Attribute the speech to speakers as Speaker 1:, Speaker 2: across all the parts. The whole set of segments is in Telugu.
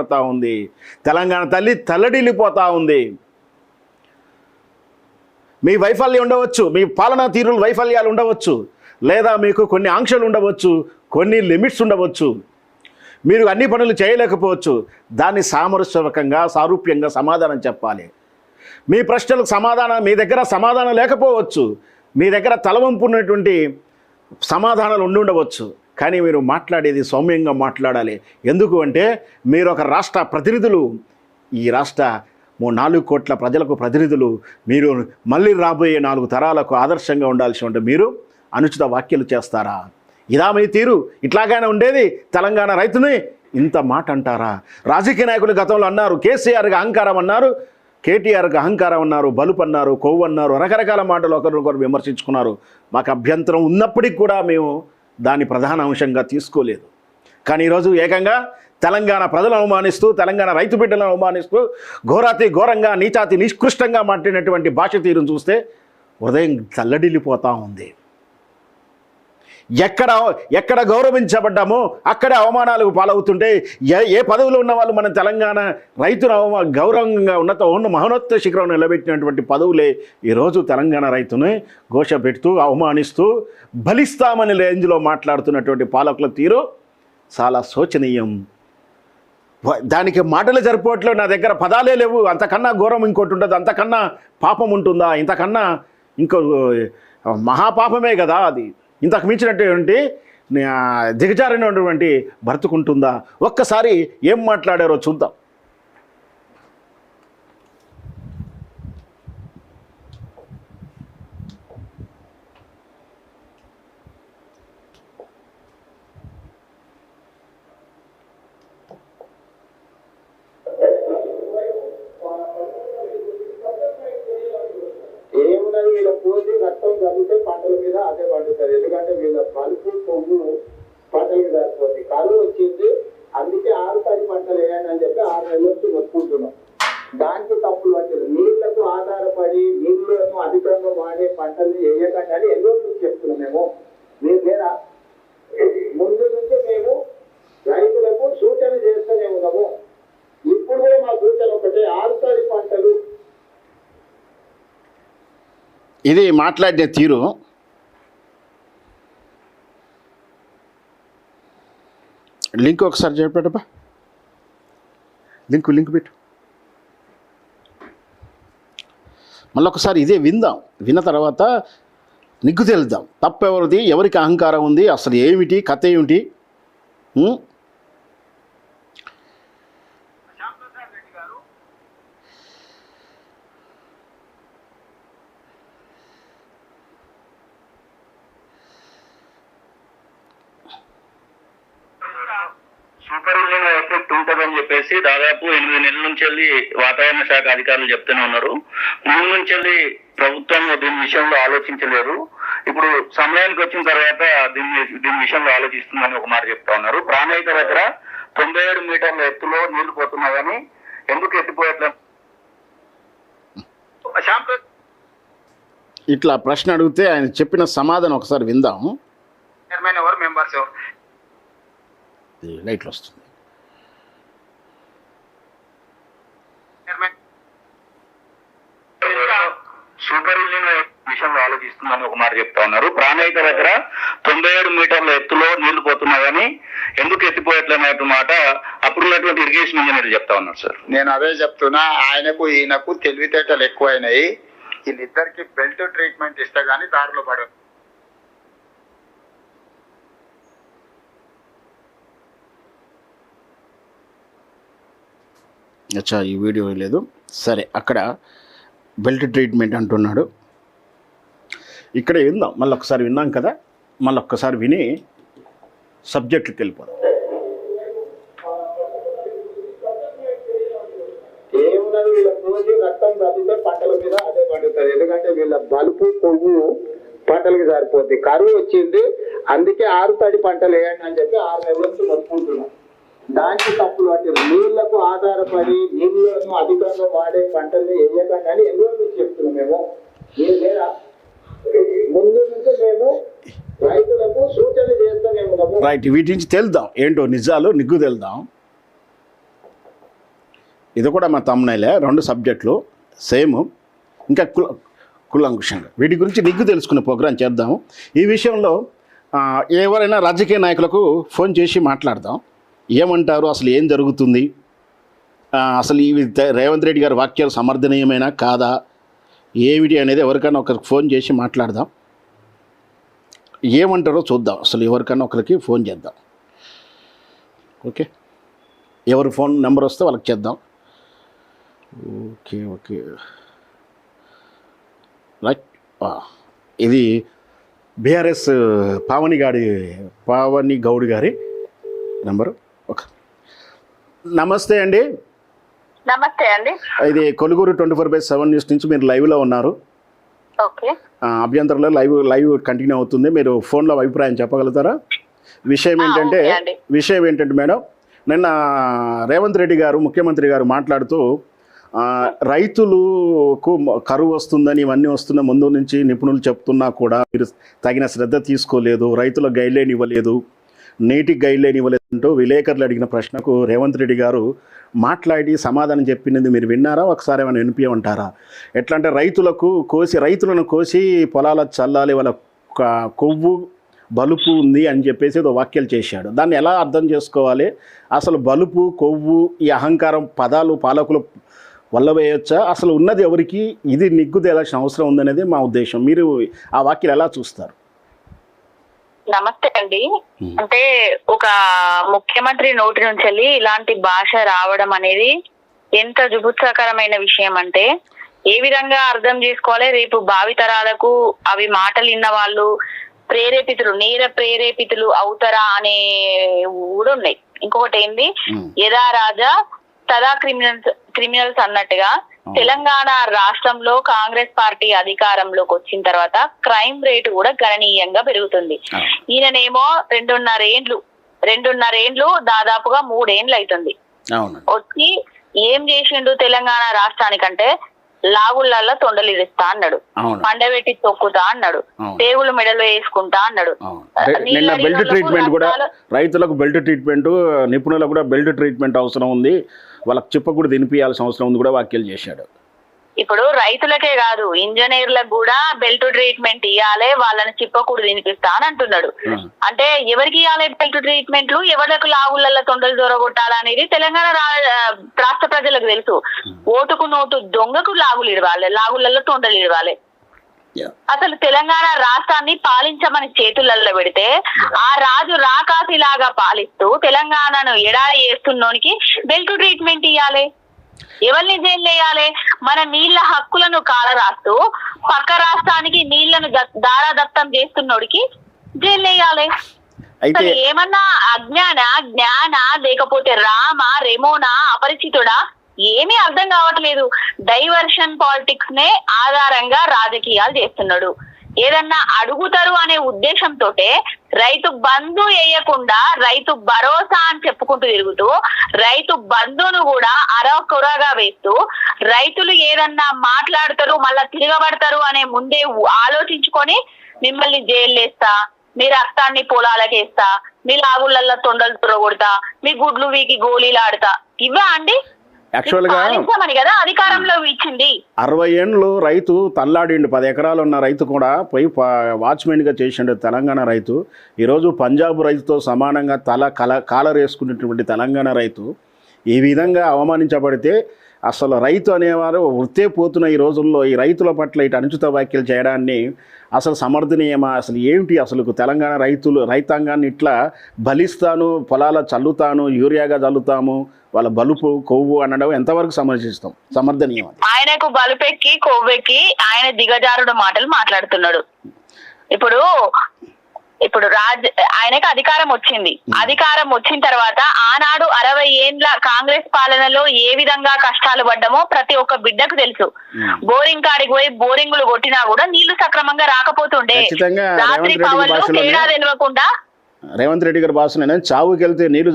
Speaker 1: బాధపడతా ఉంది. తెలంగాణ తల్లి తల్లడిల్లిపోతూ ఉంది. మీ వైఫల్యం ఉండవచ్చు, మీ పాలనా తీరుల వైఫల్యాలు ఉండవచ్చు, లేదా మీకు కొన్ని ఆంక్షలు ఉండవచ్చు, కొన్ని లిమిట్స్ ఉండవచ్చు, మీరు అన్ని పనులు చేయలేకపోవచ్చు. దాన్ని సామరస్యకంగా సారూప్యంగా సమాధానం చెప్పాలి. మీ ప్రశ్నలకు మీ దగ్గర సమాధానం లేకపోవచ్చు, మీ దగ్గర తలవంపు ఉన్నటువంటి సమాధానాలు ఉండవచ్చు. కానీ మీరు మాట్లాడేది సౌమ్యంగా మాట్లాడాలి. ఎందుకు అంటే మీరు ఒక రాష్ట్ర ప్రతినిధులు, ఈ రాష్ట్ర 4 కోట్ల ప్రజలకు ప్రతినిధులు. మీరు మళ్ళీ రాబోయే 4 తరాలకు ఆదర్శంగా ఉండాల్సి ఉంటే మీరు అనుచిత వ్యాఖ్యలు చేస్తారా? ఇదా మీ తీరు? ఇట్లాగానే ఉండేది తెలంగాణ రైతుని ఇంత మాట అంటారా? రాజకీయ నాయకులు గతంలో అన్నారు, కేసీఆర్కి అహంకారం అన్నారు, కేటీఆర్కి అహంకారం అన్నారు, బలుపు అన్నారు, కొవ్వు అన్నారు, రకరకాల మాటలు ఒకరినొకరు విమర్శించుకున్నారు. మాకు అభ్యంతరం ఉన్నప్పటికీ కూడా మేము దాన్ని ప్రధాన అంశంగా తీసుకోలేదు. కానీ ఈరోజు ఏకంగా తెలంగాణ ప్రజలను అవమానిస్తూ, తెలంగాణ రైతు బిడ్డలను అవమానిస్తూ, ఘోరాతి ఘోరంగా నీచాతి నిష్కృష్టంగా మాట్లాడినటువంటి భాష తీరును చూస్తే హృదయం తల్లడిల్లిపోతూ ఉంది. ఎక్కడ గౌరవించబడ్డామో అక్కడే అవమానాలకు పాలవుతుంటే ఏ పదవిలో ఉన్న వాళ్ళు మన తెలంగాణ రైతును గౌరవంగా మహోన్నత శిఖరం నిలబెట్టినటువంటి పదవులే ఈరోజు తెలంగాణ రైతుని ఘోష పెడుతూ అవమానిస్తూ బలిస్తామని రేంజ్లో మాట్లాడుతున్నటువంటి పాలకుల తీరు చాలా శోచనీయం. దానికి మాటలు సరిపోవట్లేదు, నా దగ్గర పదాలే లేవు. అంతకన్నా ఘోరం ఇంకోటి ఉంటుంది, అంతకన్నా పాపం ఉంటుందా? ఇంతకన్నా ఇంకో మహాపాపమే కదా అది. ఇంతకు మించినటువంటి దిగజారినటువంటి బ్రతుకుంటుందా? ఒక్కసారి ఏం మాట్లాడారో చూద్దాం.
Speaker 2: వీళ్ళ పోసి రక్తం తగ్గితే పంటల మీద అదే పండుతారు. ఎందుకంటే వీళ్ళ బలుపు కొవ్వు పంటలకి సరిపోతుంది. కరువు వచ్చింది, అందుకే 6 తడి పంటలు వేయండి అని చెప్పి 6 నెలల నుంచి ఒప్పుకుంటున్నాం. దానికి తప్పులు పట్టింది. నీళ్లకు ఆధారపడి నీళ్లను అధికంగా వాడే పంటల్ని వేయకండి అని ఎన్నో నుంచి చెప్తున్నాం. మీరు లేదా ముందు నుంచి మేము రైతులకు సూచన చేస్తూనే ఉన్నాము. ఇప్పుడు కూడా మా సూచన ఒకటే, 6 తడి పంటలు.
Speaker 1: ఇది మాట్లాడిన తీరు. లింక్ ఒకసారి చెప్పాడబ్బా, లింక్ పెట్టు. మళ్ళీ ఒకసారి ఇదే విందాం. విన్న తర్వాత నిగ్గు తెలుద్దాం. తప్పెవరిది, ఎవరికి అహంకారం ఉంది, అసలు ఏమిటి కథ ఏమిటి?
Speaker 3: సూపర్ ఎఫెక్ట్ ఉంటుందని చెప్పేసి దాదాపు 8 నెలల నుంచి వెళ్ళి వాతావరణ శాఖ అధికారులు చెప్తూనే ఉన్నారు. ముందు నుంచి వెళ్ళి ప్రభుత్వం దీని విషయంలో ఆలోచించలేదు. ఇప్పుడు సమయానికి వచ్చిన తర్వాత దీని విషయంలో ఆలోచిస్తుందని ఒక మాట చెప్తా ఉన్నారు. ప్రాణహిత దగ్గర 97 మీటర్ల ఎత్తులో నీళ్లు పోతున్నాయని, ఎందుకు ఎత్తిపోయట్లేదు?
Speaker 1: ఇట్లా ప్రశ్న అడిగితే ఆయన చెప్పిన సమాధానం ఒకసారి విందాము.
Speaker 2: చైర్మన్ ఎవరు, మెంబర్స్ ఎవరు?
Speaker 1: లైట్లు వస్తుంది.
Speaker 3: సూపర్ విషయంలో ఆలోచిస్తుందని ఒక మాట చెప్తా ఉన్నారు. ప్రాణహిత దగ్గర 97 మీటర్ల ఎత్తులో నీళ్లు పోతున్నాయని, ఎందుకు ఎత్తిపోయట్లనే మాట అప్పుడున్నటువంటి ఇరిగేషన్ ఇంజనీర్ చెప్తా ఉన్నారు. సార్,
Speaker 2: నేను అదే చెప్తున్నా. ఆయనకు ఈయనకు తెలివితేటలు ఎక్కువైనాయి. వీళ్ళిద్దరికి బెల్ట్ ట్రీట్మెంట్ ఇస్తే గానీ దారిలో పడరు.
Speaker 1: అచ్చా, ఈ వీడియో లేదు. సరే, అక్కడ బెల్ట్ ట్రీట్మెంట్ అంటున్నాడు. ఇక్కడ విందాం. మళ్ళీ ఒకసారి విన్నాం కదా, మళ్ళీ ఒక్కసారి విని సబ్జెక్టుకి వెళ్ళిపోదాం.
Speaker 2: ఏమున్నది, వీళ్ళ రోజు రక్తం తగ్గితే పంటల మీద అదే పండుతుంది. ఎందుకంటే వీళ్ళ బలుపు కొవ్వు పంటలకి సరిపోతుంది. కరువు వచ్చింది, అందుకే 6 తడి పంటలు వేయండి అని చెప్పి 6 నెలల నుంచి మొత్తుకుంటున్నాం. దానికి తప్పులు పట్టింది. నీళ్లకు ఆధారపడి నీళ్లను అధికంగా వాడే పంటల్ని వేయకండి అని ఎన్నో నుంచి చెప్తున్నాం. మీరు లేదా ముందు నుంచి మేము రైతులకు సూచన చేస్తూనే ఉన్నాము.
Speaker 1: రైట్, వీటి నుంచి తెలుద్దాం ఏంటో నిజాలు, నిగ్గు తెలుద్దాం. ఇది కూడా మా తమ్మునైలే, 2 సబ్జెక్టులు సేమ్, ఇంకా కులంకుషంగా వీటి గురించి నిగ్గు తెలుసుకునే ప్రోగ్రాం చేద్దాము. ఈ విషయంలో ఎవరైనా రాజకీయ నాయకులకు ఫోన్ చేసి మాట్లాడదాం, ఏమంటారు, అసలు ఏం జరుగుతుంది, అసలు ఇవి రేవంత్ రెడ్డి గారి వాక్యాలు సమర్థనీయమైనా కాదా ఏమిటి అనేది ఎవరికైనా ఒకరికి ఫోన్ చేసి మాట్లాడదాం, ఏమంటారో చూద్దాం. అసలు ఎవరికైనా ఒకరికి ఫోన్ చేద్దాం. ఓకే, ఎవరి ఫోన్ నెంబర్ వస్తే వాళ్ళకి చేద్దాం. Okay okay right. ఇది బీఆర్ఎస్ పావని గౌడ్ గారి నెంబరు. ఓకే, నమస్తే అండి.
Speaker 4: నమస్తే అండి.
Speaker 1: ఇది కొలుగూరు 24/7 న్యూస్ నుంచి మీరు లైవ్లో ఉన్నారు.
Speaker 4: ఓకే,
Speaker 1: అభ్యంతరంలో లైవ్ కంటిన్యూ అవుతుంది. మీరు ఫోన్లో అభిప్రాయం చెప్పగలుగుతారా? విషయం ఏంటంటే మేడం, నిన్న రేవంత్ రెడ్డి గారు ముఖ్యమంత్రి గారు మాట్లాడుతూ రైతులకు కరువు వస్తుందని ఇవన్నీ వస్తున్న ముందు నుంచి నిపుణులు చెప్తున్నా కూడా మీరు తగిన శ్రద్ధ తీసుకోలేదు, రైతులకు గైడ్లైన్ ఇవ్వలేదు, నీటికి గైడ్లైన్ ఇవ్వలేదు అంటూ విలేకరులు అడిగిన ప్రశ్నకు రేవంత్ రెడ్డి గారు మాట్లాడి సమాధానం చెప్పినది మీరు విన్నారా? ఒకసారి ఏమైనా వినిపించమంటారా? ఎట్లా అంటే రైతులను కోసి పొలాల చల్లాలి, వాళ్ళ కొవ్వు బలుపు ఉంది అని చెప్పేసి ఏదో వ్యాఖ్యలు చేశాడు. దాన్ని ఎలా అర్థం చేసుకోవాలి? అసలు బలుపు, కొవ్వు, ఈ అహంకారం పదాలు పాలకులు వల్ల వేయొచ్చా? అసలు ఉన్నది ఎవరికి? ఇది నిగ్గు తేలాల్సిన అవసరం ఉందనేది మా ఉద్దేశం. మీరు ఆ వ్యాఖ్యలు ఎలా చూస్తారు?
Speaker 4: నమస్తే అండి. అంటే ఒక ముఖ్యమంత్రి నోటి నుంచి వెళ్ళి ఇలాంటి భాష రావడం అనేది ఎంత జుగుత్సాకరమైన విషయం అంటే ఏ విధంగా అర్థం చేసుకోవాలి? రేపు భావితరాలకు అవి మాటలు విన్న వాళ్ళు నేర ప్రేరేపితులు అవుతారా అనే కూడా ఉన్నాయి. ఇంకొకటి ఏంది, యథా రాజా తదా క్రిమినల్స్ అన్నట్టుగా తెలంగాణ రాష్ట్రంలో కాంగ్రెస్ పార్టీ అధికారంలోకి వచ్చిన తర్వాత క్రైమ్ రేటు కూడా గణనీయంగా పెరుగుతుంది. ఈయననేమో 2.5 ఏండ్లు దాదాపుగా 3 ఏండ్లు అవుతుంది వచ్చి ఏం చేసిండు తెలంగాణ రాష్ట్రానికంటే లాగుళ్ళల్లో తొండలిరిస్తా అన్నాడు, పండబెట్టి తొక్కుతా అన్నాడు, పేగులు మెడలో వేసుకుంటా అన్నాడు.
Speaker 1: నిన్న బెల్ట్ ట్రీట్మెంట్ కూడా రైతులకు బెల్ట్ ట్రీట్మెంట్, నిపుణులకు కూడా బెల్ట్ ట్రీట్మెంట్ అవసరం ఉంది, వాళ్ళకి చెప్పకూడదు తినిపించాల్సిన అవసరం ఉంది కూడా వ్యాఖ్యలు చేశాడు.
Speaker 4: ఇప్పుడు రైతులకే కాదు ఇంజనీర్లకు కూడా బెల్ట్ ట్రీట్మెంట్ ఇవ్వాలి, వాళ్ళని చిప్పకూడదు తినిపిస్తా అని అంటున్నాడు. అంటే ఎవరికి ఇవ్వాలి బెల్ట్ ట్రీట్మెంట్లు, ఎవరికి లాగుళ్ళల్లో తొండలు దొరగొట్టాలనేది తెలంగాణ రాష్ట్ర ప్రజలకు తెలుసు. ఓటుకు నోటు దొంగకు లాగుళ్ళల్లో తొండలు ఇవ్వాలి. అసలు తెలంగాణ రాష్ట్రాన్ని పాలించమని చేతులలో పెడితే ఆ రాజు రాకాసిలాగా పాలిస్తూ తెలంగాణను ఎడారి చేస్తున్నోనికి బెల్ట్ ట్రీట్మెంట్ ఇవ్వాలి. ఎవరిని జైలు వేయాలి? మన నీళ్ల హక్కులను కాలరాస్తూ పక్క రాష్ట్రానికి నీళ్లను దారాదత్తం చేస్తున్నోడికి జైలు వేయాలి. ఏమన్నా జ్ఞాన లేకపోతే రామ రెమోనా అపరిచితుడా ఏమీ అర్థం కావట్లేదు. డైవర్షన్ పాలిటిక్స్ నే ఆధారంగా రాజకీయాలు చేస్తున్నాడు. ఏదన్నా అడుగుతారు అనే ఉద్దేశంతో రైతు బంధు వేయకుండా రైతు భరోసా అని చెప్పుకుంటూ తిరుగుతూ రైతు బంధును కూడా అరకొరగా వేస్తూ రైతులు ఏదన్నా మాట్లాడతారు మళ్ళా తిరగబడతారు అనే ముందే ఆలోచించుకొని మిమ్మల్ని జైలు వేస్తా, మీ రక్తాన్ని పొలాలకు వేస్తా, మీ లాగుళ్ళల్లో తొండలు తురగొడతా, మీ గుడ్లు వీకి గోళీలు ఆడతా, ఇవా అండి
Speaker 1: యాక్చువల్గా
Speaker 4: కదా అధికారంలో ఇచ్చింది?
Speaker 1: 60 ఏళ్ళు రైతు తల్లాడిండు. 10 ఎకరాలు ఉన్న రైతు కూడా పోయి వాచ్మెన్గా చేసిండు తెలంగాణ రైతు. ఈరోజు పంజాబ్ రైతుతో సమానంగా కాలర్ వేసుకునేటువంటి తెలంగాణ రైతు ఈ విధంగా అవమానించబడితే అసలు రైతు అనేవారు వృత్తే పోతున్న ఈ రోజుల్లో ఈ రైతుల పట్ల ఇటు అనుచిత వ్యాఖ్యలు చేయడాన్ని అసలు సమర్థనీయమా? అసలు ఏమిటి? అసలు తెలంగాణ రైతాంగాన్ని ఇట్లా బలిస్తాను, పొలాల చల్లుతాను, యూరియాగా చల్లుతాము, వాళ్ళ బలుపు కొవ్వు అనడం ఎంతవరకు సమర్థనీయం?
Speaker 4: ఆయనకు బలుపెక్కి కొవ్వెక్కి ఆయన దిగజారుడు మాటలు మాట్లాడుతున్నాడు. ఇప్పుడు ఆయనకు అధికారం వచ్చింది. అధికారం వచ్చిన తర్వాత ఆనాడు 60 ఏండ్ల కాంగ్రెస్ పాలనలో ఏ విధంగా కష్టాలు పడ్డామో ప్రతి ఒక్క బిడ్డకు తెలుసు. బోరింగ్ కాడికి పోయి బోరింగులు కొట్టినా కూడా నీళ్లు సక్రమంగా రాకపోతుండే. రాత్రి పవన్లు తేడా తెలియకుండా
Speaker 1: రేవంత్ రెడ్డి గారు భాషణ చావుకి వెళ్తే నీళ్లు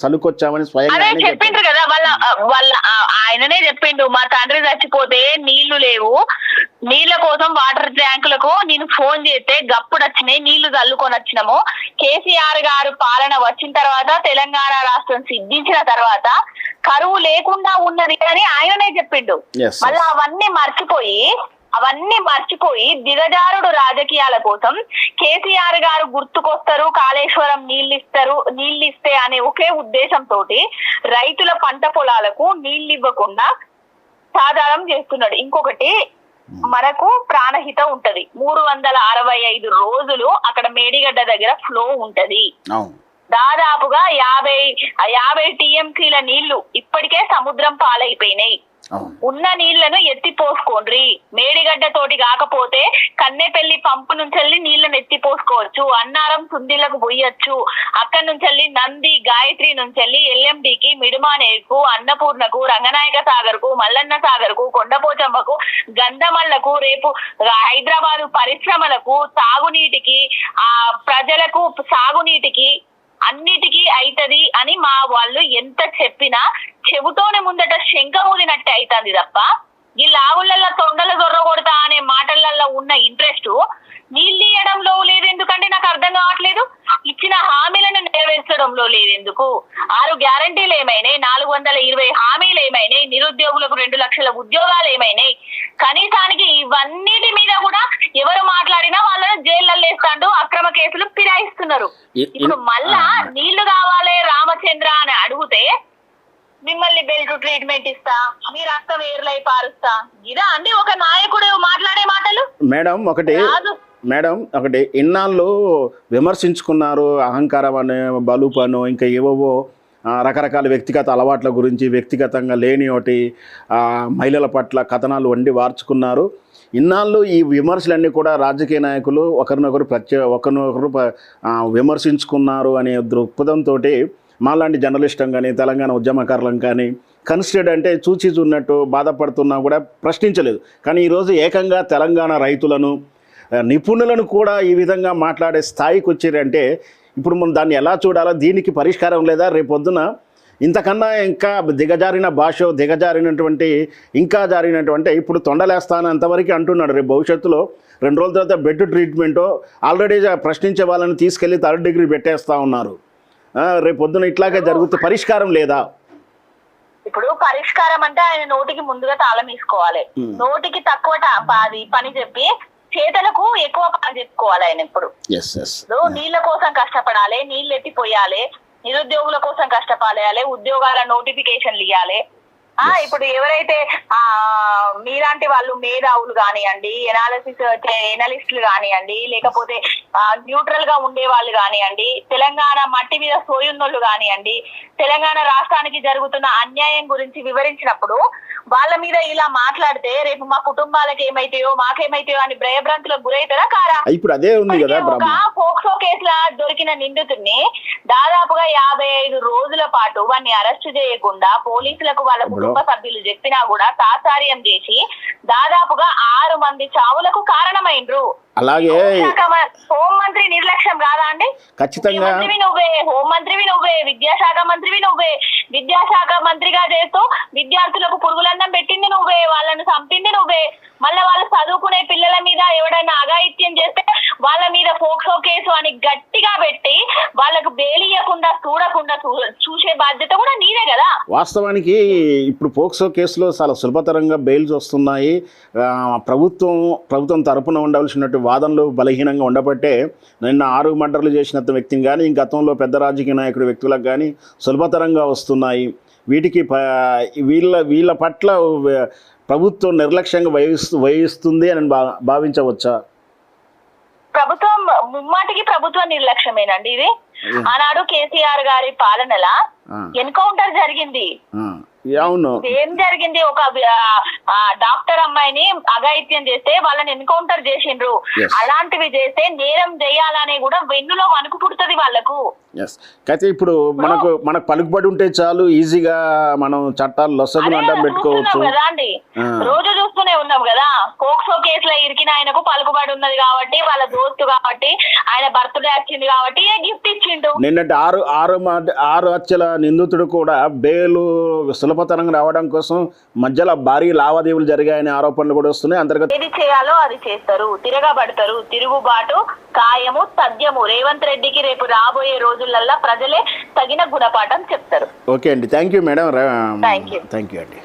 Speaker 1: చల్లుకొచ్చామని స్వయంగా
Speaker 4: అదే
Speaker 1: ఆయనే
Speaker 4: చెప్పిండ్రు
Speaker 1: చెప్పారు.
Speaker 4: కదా వాళ్ళ ఆయననే చెప్పిండు, మా తండ్రి చచ్చిపోతే నీళ్లు లేవు, నీళ్ల కోసం వాటర్ ట్యాంకులకు నేను ఫోన్ చేస్తే గప్పుడు వచ్చినాయి, నీళ్లు చల్లుకొని వచ్చినాము. కేసీఆర్ గారు పాలన వచ్చిన తర్వాత, తెలంగాణ రాష్ట్రం సిద్ధించిన తర్వాత కరువు లేకుండా ఉన్నది అని ఆయననే చెప్పిండు.
Speaker 1: Yes,
Speaker 4: మళ్ళీ అవన్నీ మర్చిపోయి దిగజారుడు రాజకీయాల కోసం కేసీఆర్ గారు గుర్తుకొస్తారు, కాళేశ్వరం నీళ్ళిస్తే అనే ఒకే ఉద్దేశంతో రైతుల పంట పొలాలకు నీళ్లు ఇవ్వకుండా సాధారం చేస్తున్నాడు. ఇంకొకటి, మనకు ప్రాణహిత ఉంటది, 365 రోజులు అక్కడ మేడిగడ్డ దగ్గర ఫ్లో ఉంటది. దాదాపుగా 50 టీఎంసీల నీళ్లు ఇప్పటికే సముద్రం పాలైపోయినాయి. ఉన్న నీళ్లను ఎత్తిపోసుకోండ్రి. మేడిగడ్డ తోటి కాకపోతే కన్నెపల్లి పంపు నుంచి నీళ్లను ఎత్తిపోసుకోవచ్చు, అన్నారం సుందిలకు పోయొచ్చు, అక్కడి నుంచి నంది గాయత్రి నుంచి ఎల్ఎండికి, మిడుమానేరుకు, అన్నపూర్ణకు, రంగనాయక సాగర్ కు, మల్లన్న సాగర్ కు, కొండపోచమ్మకు, గంధమల్లకు, రేపు హైదరాబాదు పరిశ్రమలకు, తాగునీటికి, ప్రజలకు సాగునీటికి అన్నిటికీ అయితది అని మా వాళ్ళు ఎంత చెప్పినా చెబుతోనే ముందట శంఖమూదినట్టే అవుతుంది తప్ప ఈ లావులల్లో తొండలు దొర్ర కొడతా అనే మాటలలో ఉన్న ఇంట్రెస్ట్ నీళ్ళు ఇయ్యడంలో లేదు. ఎందుకంటే నాకు అర్థం కావట్లేదు. ఇచ్చిన హామీలను నెరవేర్చడంలో లేదెందుకు? 6 గ్యారంటీలు ఏమైనాయి, 420 హామీలు ఏమైనాయి, నిరుద్యోగులకు 2 లక్షల ఉద్యోగాలు ఏమైనాయి? కనీసానికి ఇవన్నిటి మీద కూడా ఎవరు మాట్లాడినా వాళ్ళని జైళ్ళల్లో వేస్తాడు, అక్రమ కేసులు ఫిరాయిస్తున్నారు. ఇప్పుడు మళ్ళా నీళ్లు కావాలి రామచంద్ర అని అడిగితే మిమ్మల్ని బెల్ట్ ట్రీట్మెంట్ ఇస్తా, మీ రక్తం ఏర్లై పారుస్తా, ఇదా అండి ఒక నాయకుడు మాట్లాడే మాటలు?
Speaker 1: మేడం ఒకటి ఇన్నాళ్ళు విమర్శించుకున్నారు, అహంకారం అనే బలుపను ఇంకా ఏవో రకరకాల వ్యక్తిగత అలవాట్ల గురించి, వ్యక్తిగతంగా లేని ఒకటి మహిళల పట్ల కథనాలు వండి వార్చుకున్నారు. ఇన్నాళ్ళు ఈ విమర్శలన్నీ కూడా రాజకీయ నాయకులు ఒకరినొకరు విమర్శించుకున్నారు అనే దృక్పథంతో మాలాంటి జర్నలిస్టులం కానీ, తెలంగాణ ఉద్యమకారులం కానీ కన్సిడర్డ్ అంటే చూచి చూన్నట్టు బాధపడుతున్నా కూడా ప్రశ్నించలేదు. కానీ ఈరోజు ఏకంగా తెలంగాణ రైతులను, నిపుణులను కూడా ఈ విధంగా మాట్లాడే స్థాయికి వచ్చారంటే ఇప్పుడు మనం దాన్ని ఎలా చూడాలో, దీనికి పరిష్కారం లేదా? రేపొద్దున ఇంతకన్నా ఇంకా దిగజారిన భాష, ఇంకా జారినటువంటి ఇప్పుడు తొండలేస్తాను అంతవరకు అంటున్నాడు. రేపు భవిష్యత్తులో 2 రోజుల తర్వాత బెడ్ ట్రీట్మెంటో ఆల్రెడీ ప్రశ్నించే వాళ్ళని తీసుకెళ్ళి 3rd డిగ్రీ పెట్టేస్తూ ఉన్నారు. రేపొద్దున ఇట్లాగే జరుగుతూ పరిష్కారం లేదా?
Speaker 4: ఇప్పుడు పరిష్కారం అంటే ఆయన నోటికి ముందుగా తాళం వేసుకోవాలి. నోటికి తక్కువ పని చెప్పి చేతలకు ఎక్కువ పని చెప్పుకోవాలి. ఆయన ఇప్పుడు నీళ్ల కోసం కష్టపడాలి, నీళ్లు ఎత్తిపోయాలి, నిరుద్యోగుల కోసం కష్టపడాలి, ఉద్యోగాల నోటిఫికేషన్లు ఇవ్వాలి. ఇప్పుడు ఎవరైతే మీలాంటి వాళ్ళు మేధావులు కానివ్వండి, ఎనాలిస్టులు కానివ్వండి, లేకపోతే న్యూట్రల్ గా ఉండే వాళ్ళు కానివ్వండి, తెలంగాణ మట్టి మీద సోయున్నోళ్ళు కానివ్వండి, తెలంగాణ రాష్ట్రానికి జరుగుతున్న అన్యాయం గురించి వివరించినప్పుడు వాళ్ళ మీద ఇలా మాట్లాడితే రేపు మా కుటుంబాలకు ఏమైతాయో మాకేమైతాయో అని భయభ్రాంతులకు గురైతారా కారా?
Speaker 1: ఇప్పుడు అదే ఉంది కదా,
Speaker 4: ఒక పోక్సో కేసులో దొరికిన నిందితుడిని దాదాపుగా 55 రోజుల పాటు వాడిని అరెస్ట్ చేయకుండా పోలీసులకు వాళ్ళ కుటుంబ సభ్యులు చెప్పినా కూడా తాత్సార్యం చేసి దాదాపుగా 6 మంది చావులకు కారణమైండ్రు.
Speaker 1: అలాగే
Speaker 4: హోంమంత్రి నిర్లక్ష్యం కాదా అండి?
Speaker 1: ఖచ్చితంగా
Speaker 4: నువ్వే హోంమంత్రివి, నువ్వే విద్యాశాఖ మంత్రివి, నువ్వే విద్యాశాఖ మంత్రిగా చేస్తూ విద్యార్థులకు పురుగులన్నం పెట్టింది నువ్వే, వాళ్ళని చంపింది నువ్వే. మళ్ళీ వాళ్ళు చదువుకునే పిల్లల మీద ఎవడైనా అఘాయిత్యం చేస్తే వాళ్ళ మీద పోక్సో కేసు అని గట్టిగా పెట్టి వాళ్ళకు బెయిల్ ఇవ్వకుండా చూసే బాధ్యత కూడా నీదే కదా.
Speaker 1: వాస్తవానికి ఇప్పుడు పోక్సో కేసులో చాలా సులభతరంగా బెయిల్స్ వస్తున్నాయి. ప్రభుత్వం తరపున ఉండవలసినట్టు వాదనలు బలహీనంగా ఉండబట్టే నిన్న 6 మర్డర్లు చేసిన వ్యక్తిని కానీ గతంలో పెద్ద రాజకీయ నాయకుడి వ్యక్తులకు కానీ సులభతరంగా వస్తున్నాయి. వీటికి వీళ్ళ పట్ల ప్రభుత్వం నిర్లక్ష్యంగా వహిస్తుంది అని భావించవచ్చా?
Speaker 4: ప్రభుత్వం ముమ్మాటికి ప్రభుత్వ నిర్లక్ష్యమేనండి ఇది. ఆనాడు కేసీఆర్ గారి పాలనల
Speaker 1: ఆ.
Speaker 4: ఎన్కౌంటర్ జరిగింది.
Speaker 1: అవును.
Speaker 4: ఏం జరిగింది? ఒక డాక్టర్ అమ్మాయిని అఘాయిత్యం చేస్తే వాళ్ళని ఎన్కౌంటర్ చేసిండ్రు.
Speaker 1: Yes.
Speaker 4: అలాంటివి చేస్తే నేరం చేయాలని కూడా వెన్నులో వణుకు పుడుతుంది వాళ్ళకు.
Speaker 1: ఎస్. అయితే ఇప్పుడు మనకు పలుకుబడి ఉంటే చాలు, ఈజీగా మనం చట్టాలు లొసగును అడ్డం పెట్టుకోవచ్చు
Speaker 4: కదా అండి. రోజు చూస్తూనే ఉన్నాం కదా, పోక్సో కేసులో ఇరికిన ఆయనకు పలుకుబడి ఉన్నది కాబట్టి, వాళ్ళ దోస్తు కాబట్టి, ఆయన బర్త్డే వచ్చింది కాబట్టి గిఫ్ట్ ఇచ్చిండు.
Speaker 1: నిన్నటి ఆరు హత్యల నిందితుడు కూడా బెయిలు సులభతరంగా రావడం కోసం మధ్యలో భారీ లావాదేవీలు జరిగాయనే ఆరోపణలు కూడా వస్తున్నాయి. అంతర్గత
Speaker 4: ఏది చేయాలో అది చేస్తారు, తిరగబడతారు. తిరుగుబాటు ఖాయము, తథ్యము. రేవంత్ రెడ్డికి రేపు రాబోయే రోజులల్లా ప్రజలే తగిన గుణపాఠం చెప్తారు.
Speaker 1: ఓకే అండి, thank you madam.
Speaker 4: Thank you
Speaker 1: thank you అండి.